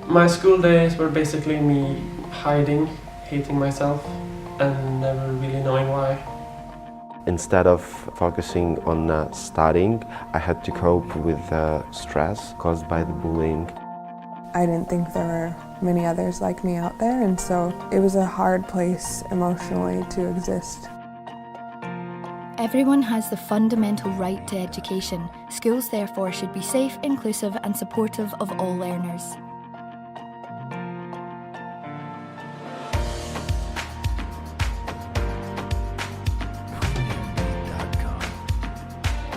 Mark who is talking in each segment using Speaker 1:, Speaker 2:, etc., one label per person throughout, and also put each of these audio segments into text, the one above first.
Speaker 1: My school days were basically me hiding, hating myself, and never really knowing why.
Speaker 2: Instead of focusing on studying, I had to cope with stress caused by the bullying.
Speaker 3: I didn't think there were many others like me out there, and so it was a hard place emotionally to exist.
Speaker 4: Everyone has the fundamental right to education. Schools therefore should be safe, inclusive and supportive of all learners.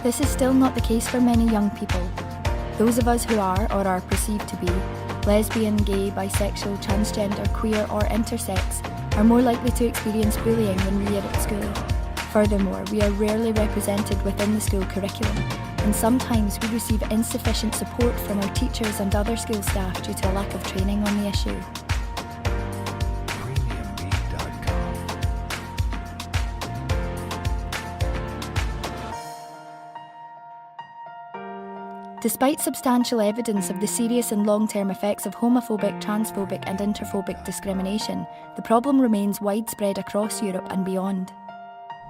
Speaker 4: This is still not the case for many young people. Those of us who are, or are perceived to be, lesbian, gay, bisexual, transgender, queer or intersex are more likely to experience bullying when we are at school. Furthermore, we are rarely represented within the school curriculum, and sometimes we receive insufficient support from our teachers and other school staff due to a lack of training on the issue. Despite substantial evidence of the serious and long-term effects of homophobic, transphobic and interphobic discrimination, the problem remains widespread across Europe and beyond.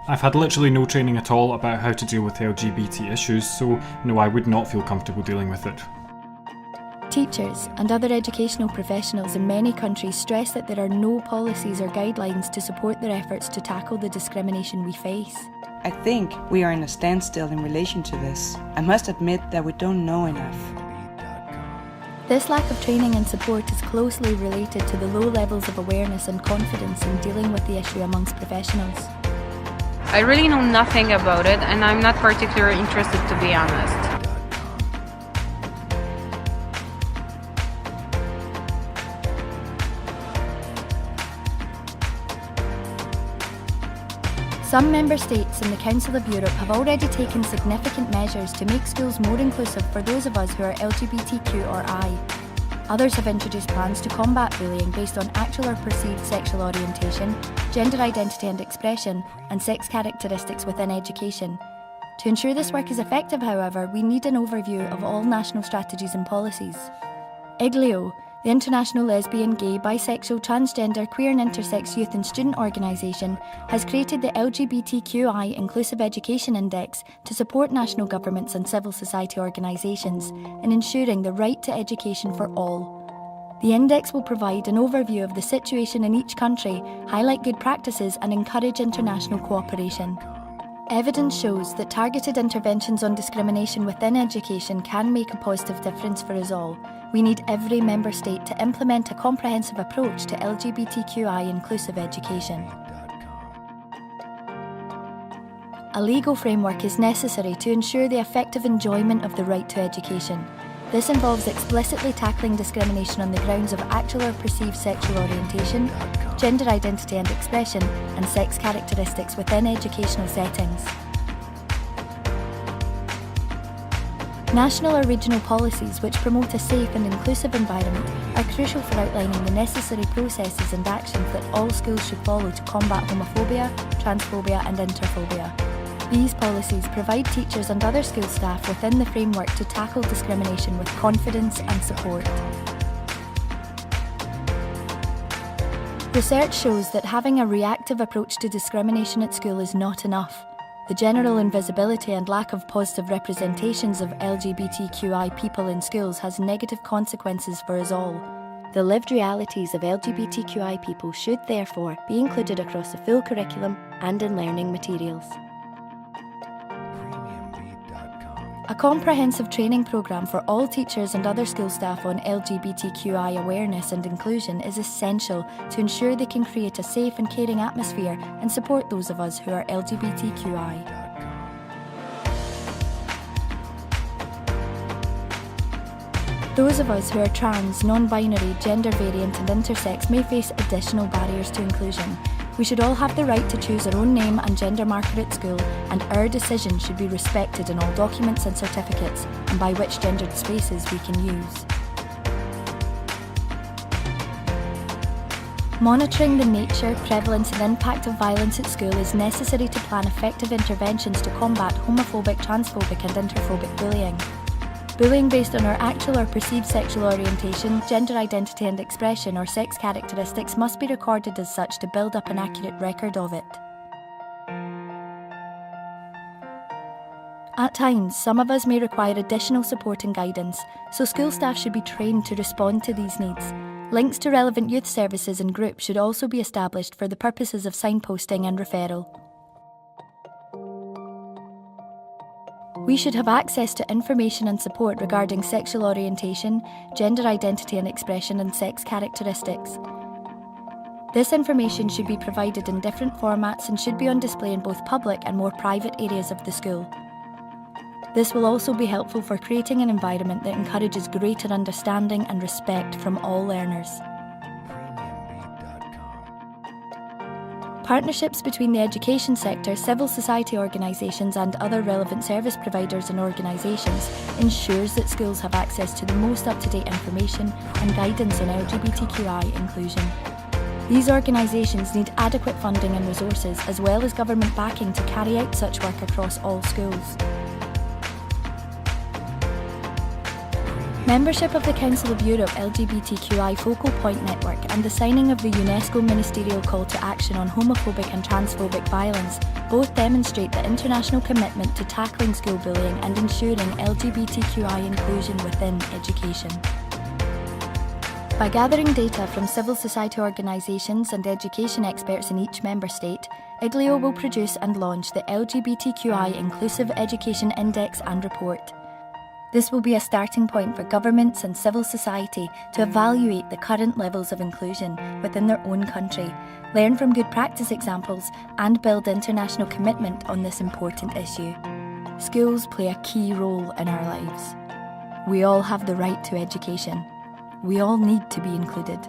Speaker 5: I've had literally no training at all about how to deal with LGBT issues, so no, I would not feel comfortable dealing with it.
Speaker 4: Teachers and other educational professionals in many countries stress that there are no policies or guidelines to support their efforts to tackle the discrimination we face.
Speaker 6: I think we are in a standstill in relation to this. I must admit that we don't know enough.
Speaker 4: This lack of training and support is closely related to the low levels of awareness and confidence in dealing with the issue amongst professionals.
Speaker 7: I really know nothing about it, and I'm not particularly interested, to be honest.
Speaker 4: Some member states in the Council of Europe have already taken significant measures to make schools more inclusive for those of us who are LGBTQI. Others have introduced plans to combat bullying based on actual or perceived sexual orientation, gender identity and expression, and sex characteristics within education. To ensure this work is effective, however, we need an overview of all national strategies and policies. IGLEO, the International Lesbian, Gay, Bisexual, Transgender, Queer and Intersex Youth and Student Organisation, has created the LGBTQI Inclusive Education Index to support national governments and civil society organisations in ensuring the right to education for all. The index will provide an overview of the situation in each country, highlight good practices and encourage international cooperation. Evidence shows that targeted interventions on discrimination within education can make a positive difference for us all. We need every member state to implement a comprehensive approach to LGBTQI inclusive education. A legal framework is necessary to ensure the effective enjoyment of the right to education. This involves explicitly tackling discrimination on the grounds of actual or perceived sexual orientation, gender identity and expression, and sex characteristics within educational settings. National or regional policies which promote a safe and inclusive environment are crucial for outlining the necessary processes and actions that all schools should follow to combat homophobia, transphobia and interphobia. These policies provide teachers and other school staff within the framework to tackle discrimination with confidence and support. Research shows that having a reactive approach to discrimination at school is not enough. The general invisibility and lack of positive representations of LGBTQI people in schools has negative consequences for us all. The lived realities of LGBTQI people should therefore be included across the full curriculum and in learning materials. A comprehensive training programme for all teachers and other school staff on LGBTQI awareness and inclusion is essential to ensure they can create a safe and caring atmosphere and support those of us who are LGBTQI. Those of us who are trans, non-binary, gender variant and intersex may face additional barriers to inclusion. We should all have the right to choose our own name and gender marker at school, and our decision should be respected in all documents and certificates, and by which gendered spaces we can use. Monitoring the nature, prevalence and impact of violence at school is necessary to plan effective interventions to combat homophobic, transphobic and interphobic bullying. Bullying based on our actual or perceived sexual orientation, gender identity and expression, or sex characteristics must be recorded as such to build up an accurate record of it. At times, some of us may require additional support and guidance, so school staff should be trained to respond to these needs. Links to relevant youth services and groups should also be established for the purposes of signposting and referral. We should have access to information and support regarding sexual orientation, gender identity and expression, and sex characteristics. This information should be provided in different formats and should be on display in both public and more private areas of the school. This will also be helpful for creating an environment that encourages greater understanding and respect from all learners. Partnerships between the education sector, civil society organisations and other relevant service providers and organisations ensures that schools have access to the most up-to-date information and guidance on LGBTQI inclusion. These organisations need adequate funding and resources, as well as government backing to carry out such work across all schools. Membership of the Council of Europe LGBTQI Focal Point Network and the signing of the UNESCO Ministerial Call to Action on Homophobic and Transphobic Violence both demonstrate the international commitment to tackling school bullying and ensuring LGBTQI inclusion within education. By gathering data from civil society organisations and education experts in each member state, IGLIO will produce and launch the LGBTQI Inclusive Education Index and Report. This will be a starting point for governments and civil society to evaluate the current levels of inclusion within their own country, learn from good practice examples, and build international commitment on this important issue. Schools play a key role in our lives. We all have the right to education. We all need to be included.